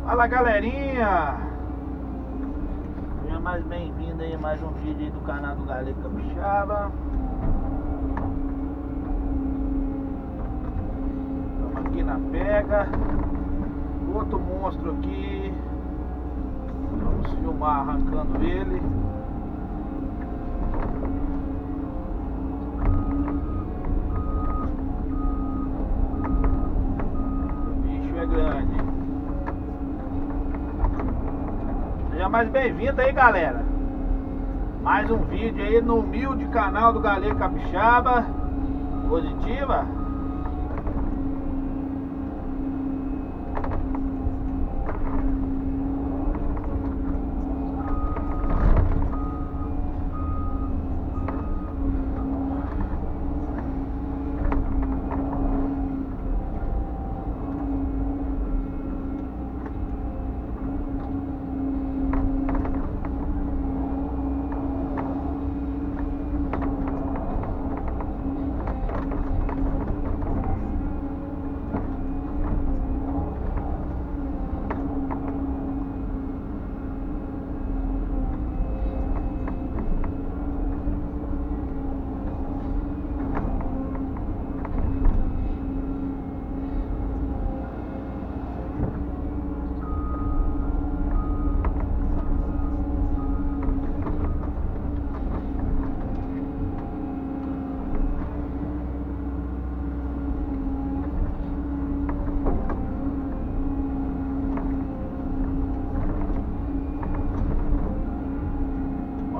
Fala, galerinha, seja mais bem-vindo aí a mais um vídeo aí do canal do Galego Capixaba. Estamos aqui na pega. Outro monstro aqui. Vamos filmar arrancando ele. O bicho é grande. Seja mais bem-vindo aí, galera. Mais um vídeo aí no humilde canal do Galego Capixaba. Positiva.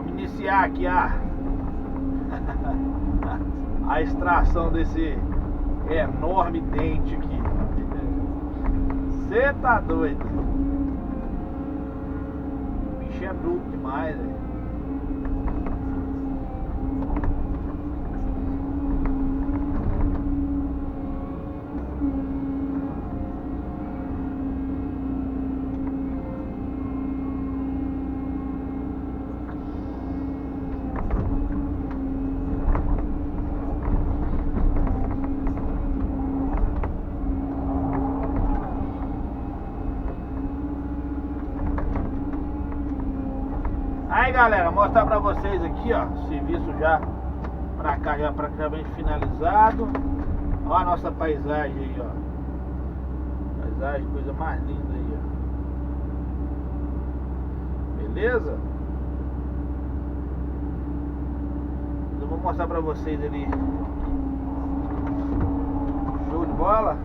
Iniciar aqui a extração desse enorme dente aqui. Você tá doido? O bicho é bruto demais, velho. Aí, galera, mostrar pra vocês aqui, ó, serviço já pra cá, já praticamente finalizado. Ó a nossa paisagem aí, ó. Paisagem, coisa mais linda aí, ó. Beleza? Eu vou mostrar pra vocês ali. Show de bola.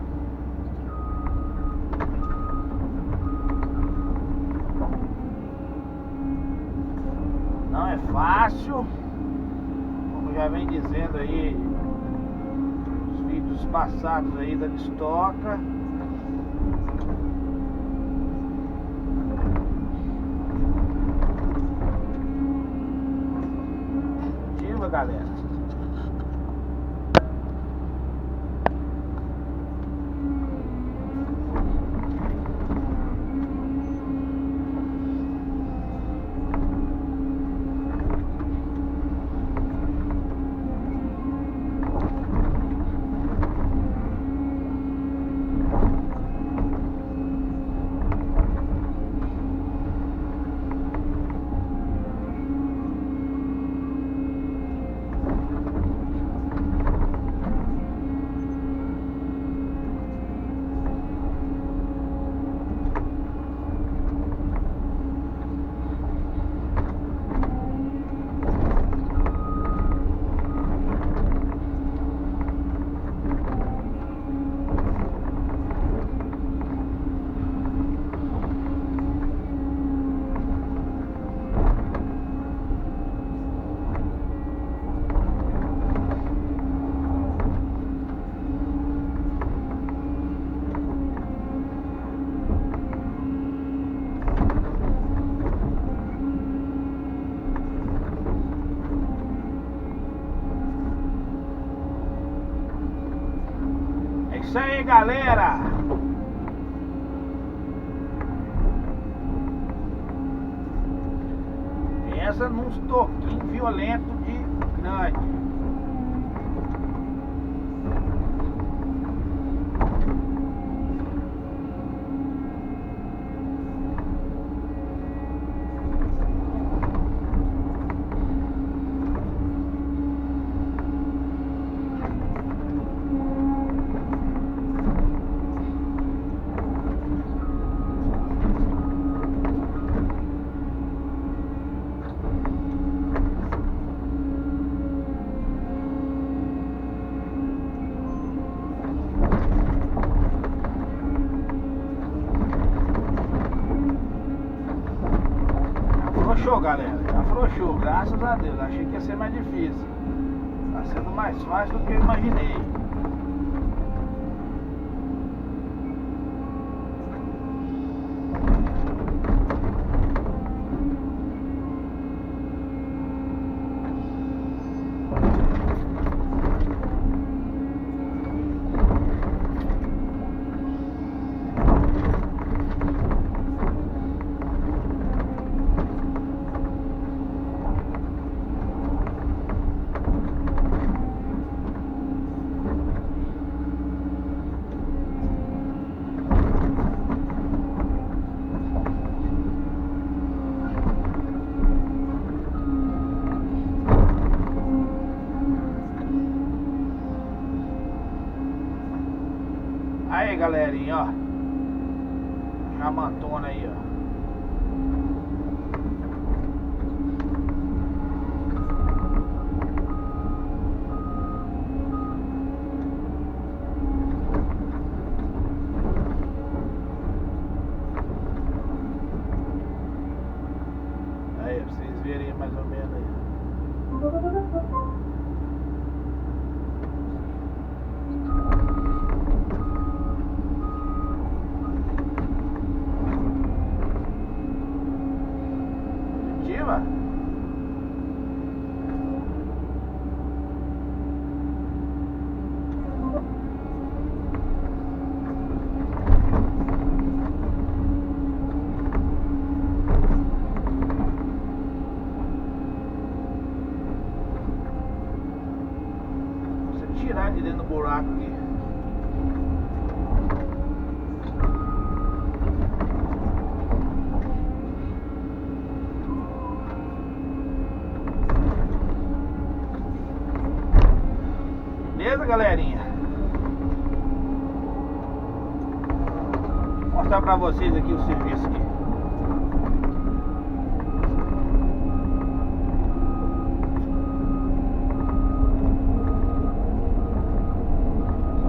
Não é fácil, como já vem dizendo aí os vídeos passados aí da Listoca. Ativa, galera. Isso aí, galera. Pensa num toquinho violento de grande. afrouxou, galera. Afrouxou, graças a Deus. Achei que ia ser mais difícil. Tá sendo mais fácil do que eu imaginei. Aí, galerinha, ó. Chamantona aí, ó. Aí, pra vocês verem mais ou menos aí. Tirar de dentro do buraco aqui. Beleza, galerinha? Vou mostrar pra vocês aqui o serviço aqui.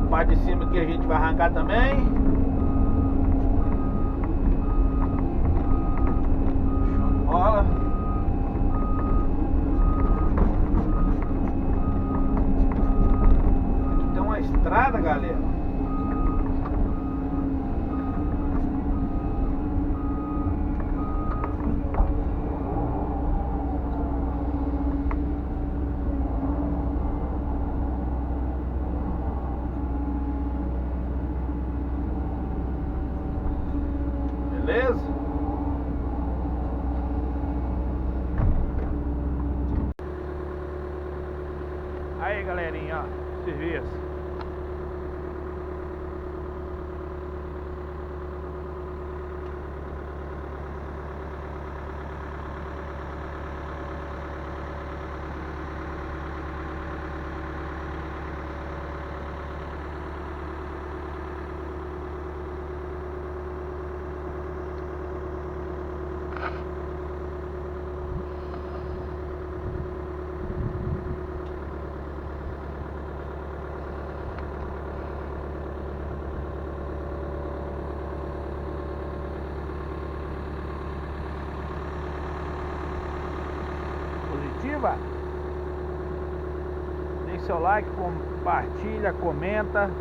Parte de cima que a gente vai arrancar também. Show de bola. Aqui tem uma estrada, galera. Beleza? Aí, galerinha, ó, serviço. Positiva? Deixe seu like, compartilha, comenta,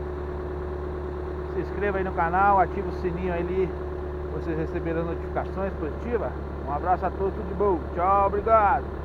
se inscreva aí no canal, ativa o sininho ali para vocês receberem as notificações positivas. Um abraço a todos, tudo de bom, tchau, obrigado.